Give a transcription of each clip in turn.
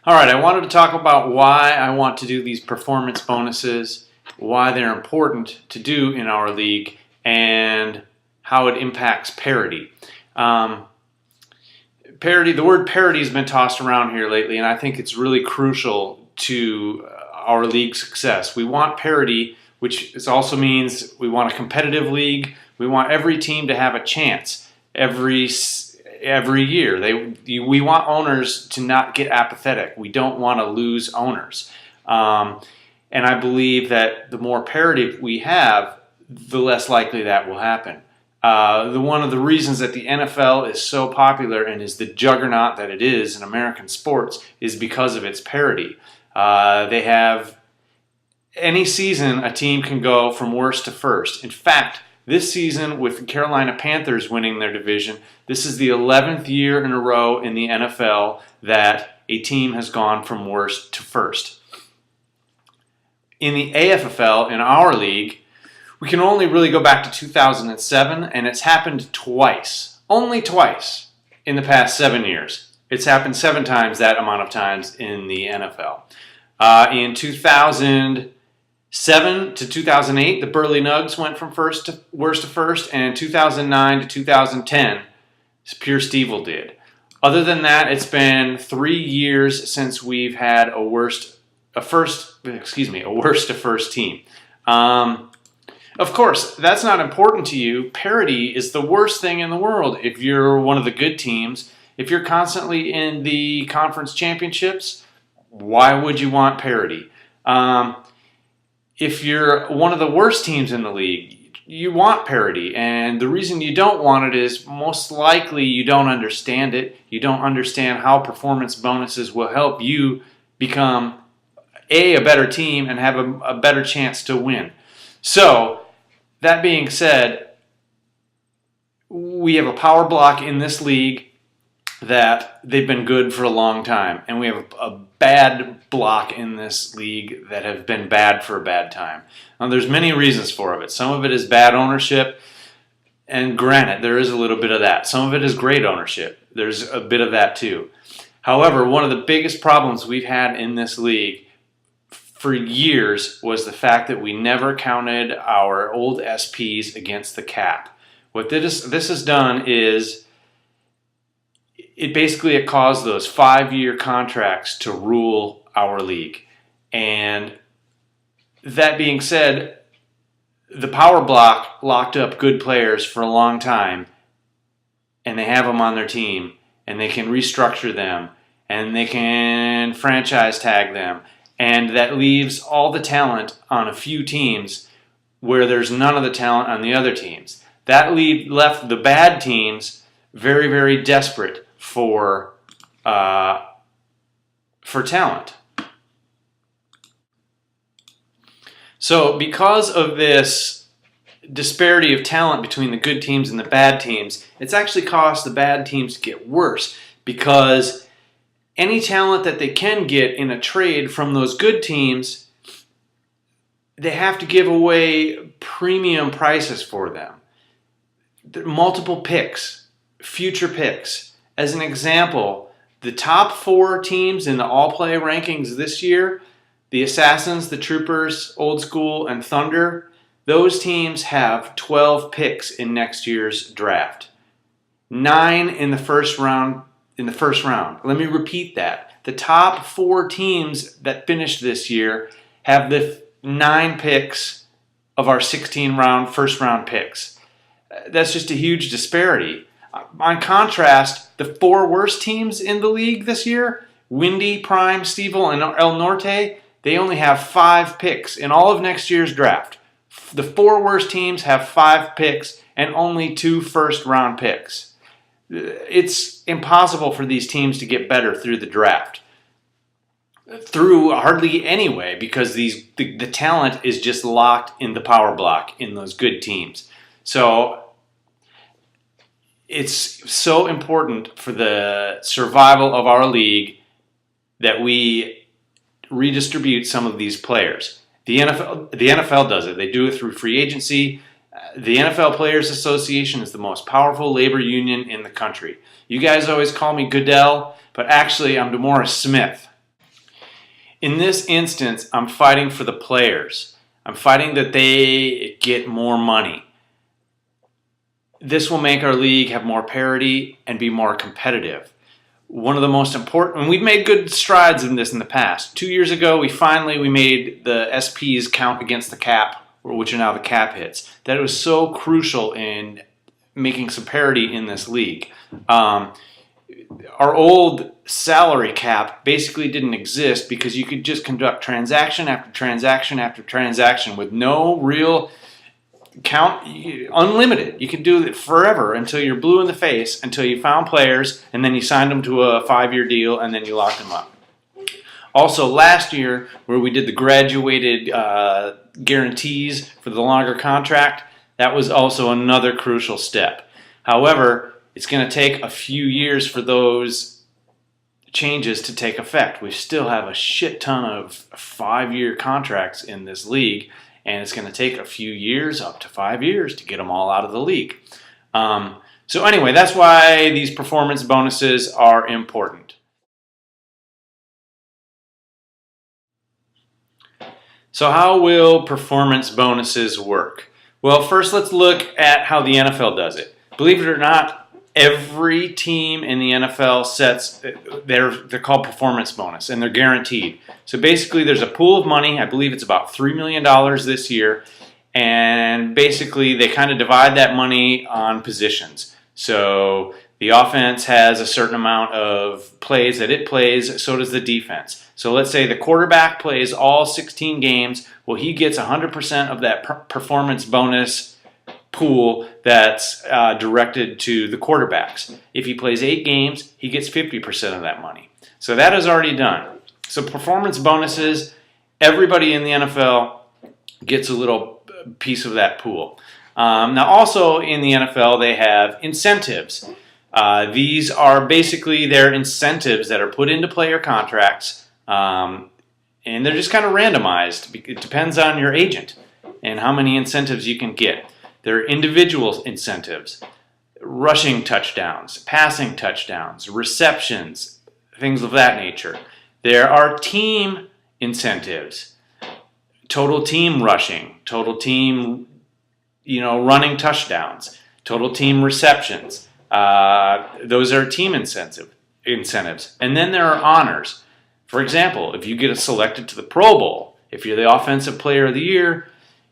All right, I wanted to talk about why I want to do these performance bonuses, why they're important to do in our league, and how it impacts parity. Parity. The word parity has been tossed around here lately, and I think it's really crucial to our league success. We want parity, which also means we want a competitive league. We want every team to have a chance every year. We want owners to not get apathetic. We don't want to lose owners. And I believe that the more parity we have, the less likely that will happen. One of the reasons that the NFL is so popular and is the juggernaut that it is in American sports is because of its parity. They have any season a team can go from worst to first. In fact, this season with the Carolina Panthers winning their division, this is the 11th year in a row in the NFL that a team has gone from worst to first. In the AFFL, in our league, we can only really go back to 2007, and it's happened twice. Only twice in the past 7 years. It's happened 7 times that amount of times in the NFL. In 2007 to 2008, the Burley Nugs went from worst to first, and in 2009 to 2010, Pure Stevel did. Other than that, it's been 3 years since we've had a worst to first team. Of course, that's not important to you. Parity is the worst thing in the world if you're one of the good teams. If you're constantly in the conference championships, why would you want parity? If you're one of the worst teams in the league, you want parity. And the reason you don't want it is most likely you don't understand it. You don't understand how performance bonuses will help you become a better team and have a better chance to win. So, that being said, we have a power block in this league that they've been good for a long time. And we have a bad block in this league that have been bad for a bad time. Now, there's many reasons for it. Some of it is bad ownership. And granted, there is a little bit of that. Some of it is great ownership. There's a bit of that too. However, one of the biggest problems we've had in this league for years was the fact that we never counted our old SPs against the cap. What this has done is it caused those 5-year contracts to rule our league. And that being said, the power block locked up good players for a long time, and they have them on their team, and they can restructure them, and they can franchise tag them. And that leaves all the talent on a few teams where there's none of the talent on the other teams. That left the bad teams very, very desperate for talent. So because of this disparity of talent between the good teams and the bad teams, it's actually caused the bad teams to get worse because any talent that they can get in a trade from those good teams, they have to give away premium prices for them. Multiple picks, future picks. As an example, the top 4 teams in the all-play rankings this year, the Assassins, the Troopers, Old School, and Thunder, those teams have 12 picks in next year's draft. 9 in the first round. Let me repeat that. The top 4 teams that finished this year have the 9 picks of our 16-round first-round picks. That's just a huge disparity. On contrast, the 4 worst teams in the league this year, Windy, Prime, Stevel, and El Norte, they only have 5 picks in all of next year's draft. The 4 worst teams have 5 picks and only 2 first-round picks. It's impossible for these teams to get better through the draft. Through hardly any way, because the talent is just locked in the power block in those good teams. So it's so important for the survival of our league that we redistribute some of these players. The NFL does it. They do it through free agency. The NFL Players Association is the most powerful labor union in the country. You guys always call me Goodell, but actually I'm DeMaurice Smith. In this instance, I'm fighting for the players. I'm fighting that they get more money. This will make our league have more parity and be more competitive. One of the most important, and we've made good strides in this in the past. 2 years ago, we made the SPs count against the cap, which are now the cap hits. That was so crucial in making some parity in this league. Our old salary cap basically didn't exist because you could just conduct transaction after transaction after transaction with no real count, unlimited. You could do it forever until you're blue in the face, until you found players, and then you signed them to a 5-year deal, and then you locked them up. Also, last year, where we did the graduated guarantees for the longer contract, that was also another crucial step. However, it's going to take a few years for those changes to take effect. We still have a shit ton of 5-year contracts in this league, and it's going to take a few years, up to 5 years, to get them all out of the league. So anyway, that's why these performance bonuses are important. So how will performance bonuses work? Well, first let's look at how the NFL does it. Believe it or not, every team in the NFL sets, they're called performance bonus, and they're guaranteed. So basically there's a pool of money, I believe it's about $3 million this year, and basically they kind of divide that money on positions. So the offense has a certain amount of plays that it plays, so does the defense. So let's say the quarterback plays all 16 games, well, he gets 100% of that performance bonus pool that's directed to the quarterbacks. If he plays 8 games, he gets 50% of that money. So that is already done. So performance bonuses, everybody in the NFL gets a little piece of that pool. Now also in the NFL they have incentives. These are basically their incentives that are put into player contracts, and they're just kind of randomized. It depends on your agent and how many incentives you can get. There are individual incentives, rushing touchdowns, passing touchdowns, receptions, things of that nature. There are team incentives, total team rushing, total team, running touchdowns, total team receptions. Those are team incentives. And then there are honors. For example, if you get selected to the Pro Bowl, if you're the Offensive Player of the Year,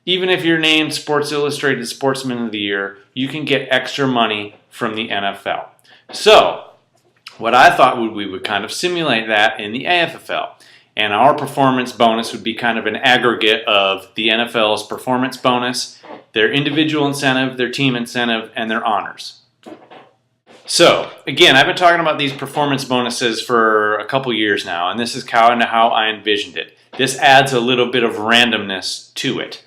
even if you're named Sports Illustrated Sportsman of the Year, you can get extra money from the NFL. So, what I thought we would kind of simulate that in the AFFL. And our performance bonus would be kind of an aggregate of the NFL's performance bonus, their individual incentive, their team incentive, and their honors. So, again, I've been talking about these performance bonuses for a couple years now, and this is kind of how I envisioned it. This adds a little bit of randomness to it.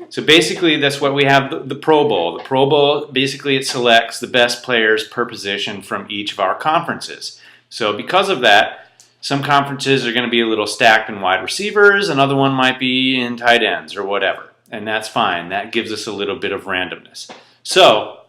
So basically, that's what we have the Pro Bowl. The Pro Bowl, basically, it selects the best players per position from each of our conferences. So because of that, some conferences are going to be a little stacked in wide receivers, another one might be in tight ends or whatever. And that's fine. That gives us a little bit of randomness. So,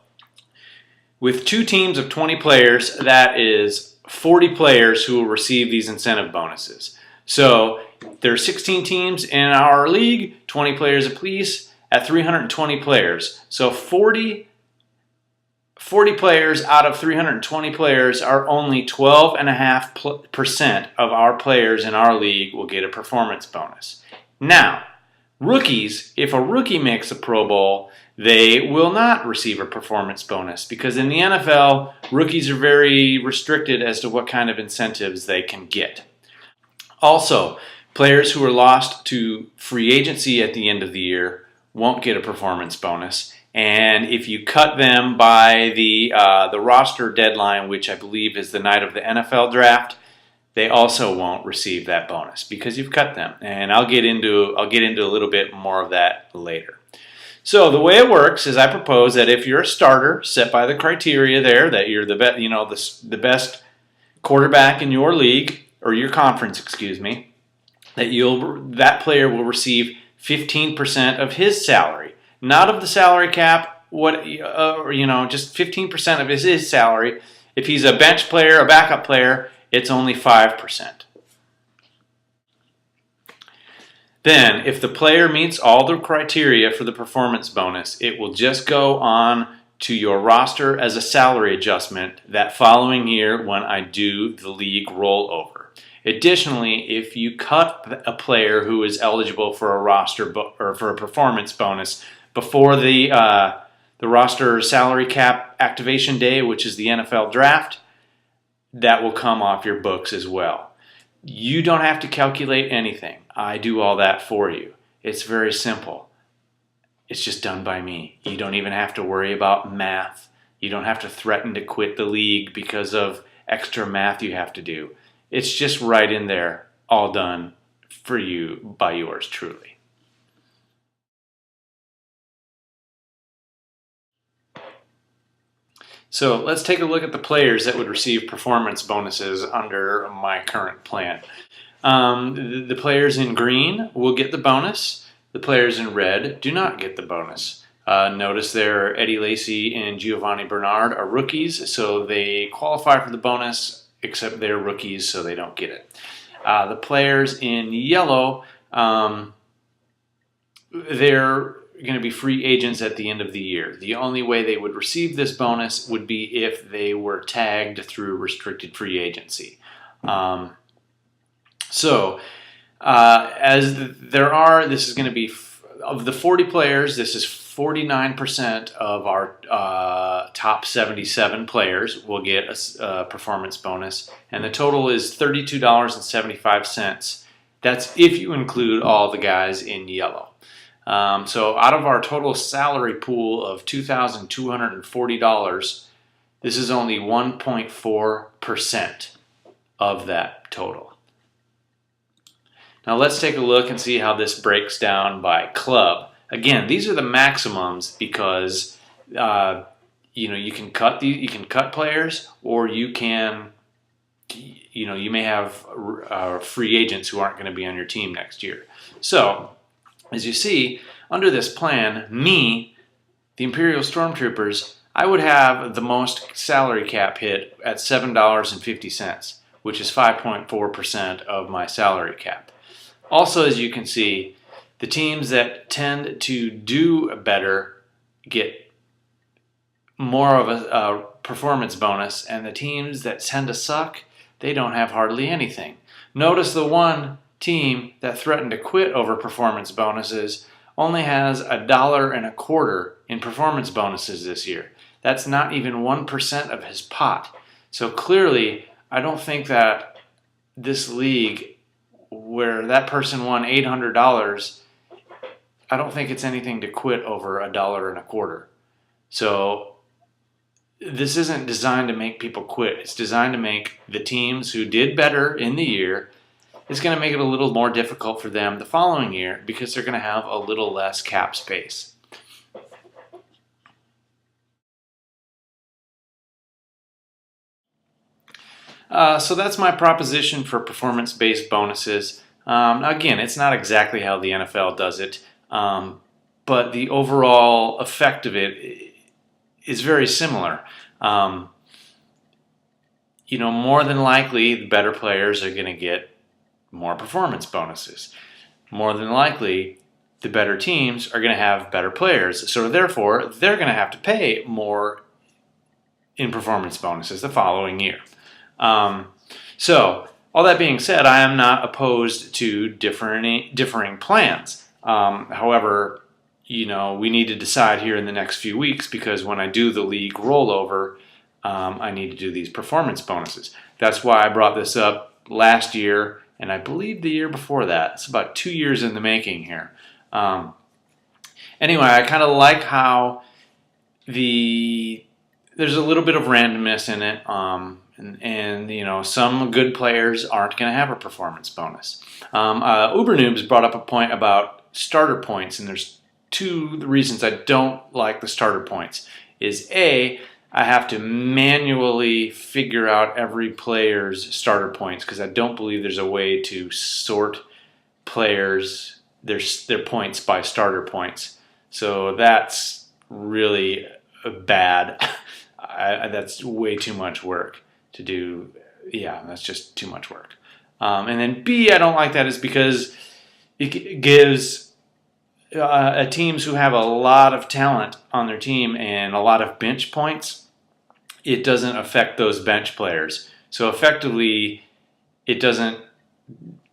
with 2 teams of 20 players, that is 40 players who will receive these incentive bonuses. So there are 16 teams in our league, 20 players apiece at 320 players. So 40 players out of 320 players are only 12.5% of our players in our league will get a performance bonus. Now, rookies, if a rookie makes a Pro Bowl, they will not receive a performance bonus because in the NFL, rookies are very restricted as to what kind of incentives they can get. Also, players who are lost to free agency at the end of the year won't get a performance bonus. And if you cut them by the roster deadline, which I believe is the night of the NFL draft, they also won't receive that bonus because you've cut them. And I'll get into a little bit more of that later. So the way it works is I propose that if you're a starter, set by the criteria there that you're the best quarterback in your league or your conference, that player will receive 15% of his salary, not of the salary cap. Just 15% of his salary. If he's a bench player, a backup player, it's only 5%. Then, if the player meets all the criteria for the performance bonus, it will just go on to your roster as a salary adjustment that following year when I do the league rollover. Additionally, if you cut a player who is eligible for a roster or for a performance bonus before the roster salary cap activation day, which is the NFL draft, that will come off your books as well. You don't have to calculate anything. I do all that for you. It's very simple. It's just done by me. You don't even have to worry about math. You don't have to threaten to quit the league because of extra math you have to do. It's just right in there, all done for you by yours truly. So let's take a look at the players that would receive performance bonuses under my current plan. The players in green will get the bonus. The players in red do not get the bonus. Notice there Eddie Lacy and Giovanni Bernard are rookies, so they qualify for the bonus, except they're rookies, so they don't get it. The players in yellow, they're going to be free agents at the end of the year. The only way they would receive this bonus would be if they were tagged through restricted free agency. This is going to be, of the 40 players, this is 49% of our top 77 players will get a performance bonus, and the total is $32.75. That's if you include all the guys in yellow. So out of our total salary pool of $2,240, this is only 1.4% of that total. Now let's take a look and see how this breaks down by club. Again, these are the maximums because you can cut players, or you may have free agents who aren't going to be on your team next year. So as you see, under this plan, the Imperial Stormtroopers, I would have the most salary cap hit at $7.50, which is 5.4% of my salary cap. Also, as you can see, the teams that tend to do better get more of a performance bonus, and the teams that tend to suck, they don't have hardly anything. Notice the one team that threatened to quit over performance bonuses only has $1.25 in performance bonuses this year. That's not even 1% of his pot. So clearly, I don't think that this league, where that person won $800, I don't think it's anything to quit over $1.25. So this isn't designed to make people quit. It's designed to make the teams who did better in the year, it's going to make it a little more difficult for them the following year because they're going to have a little less cap space. So that's my proposition for performance-based bonuses. Again, it's not exactly how the NFL does it, but the overall effect of it is very similar. More than likely, the better players are going to get more performance bonuses. More than likely, the better teams are going to have better players. So therefore, they're going to have to pay more in performance bonuses the following year. So all that being said, I am not opposed to differing plans. However, we need to decide here in the next few weeks, because when I do the league rollover, I need to do these performance bonuses. That's why I brought this up last year, and I believe the year before that. It's about 2 years in the making here. Anyway, I kind of like how there's a little bit of randomness in it, and some good players aren't going to have a performance bonus. Uber Noobs brought up a point about starter points, and there's two reasons I don't like the starter points. Is A, I have to manually figure out every player's starter points because I don't believe there's a way to sort players, their points by starter points. So that's really bad. That's way too much work to do. Yeah, that's just too much work. And then B, I don't like that is because it gives teams who have a lot of talent on their team and a lot of bench points, it doesn't affect those bench players. So effectively, it doesn't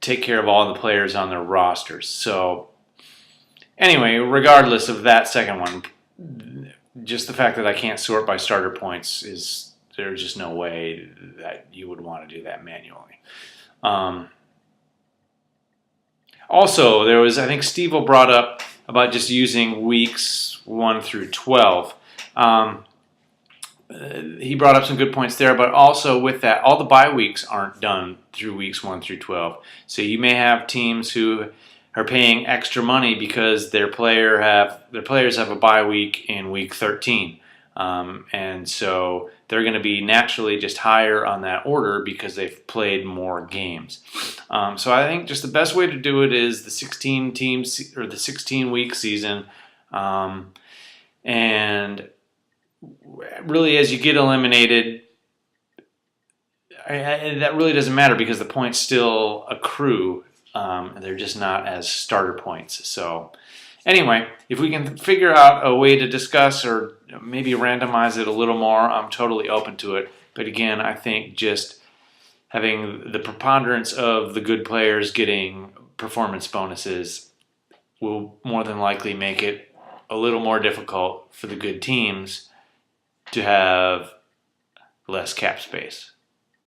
take care of all the players on their rosters. So anyway, regardless of that second one, just the fact that I can't sort by starter points is, there's just no way that you would want to do that manually. Also, there was, I think Steve brought up about just using weeks 1 through 12. He brought up some good points there, but also with that, all the bye weeks aren't done through weeks 1 through 12. So you may have teams who are paying extra money because their players have a bye week in week 13. And so they're going to be naturally just higher on that order because they've played more games. So I think just the best way to do it is the 16 teams or the 16-week season. And really, as you get eliminated, that really doesn't matter because the points still accrue. They're just not as starter points. So anyway, if we can figure out a way to discuss or maybe randomize it a little more, I'm totally open to it. But again, I think just having the preponderance of the good players getting performance bonuses will more than likely make it a little more difficult for the good teams to have less cap space.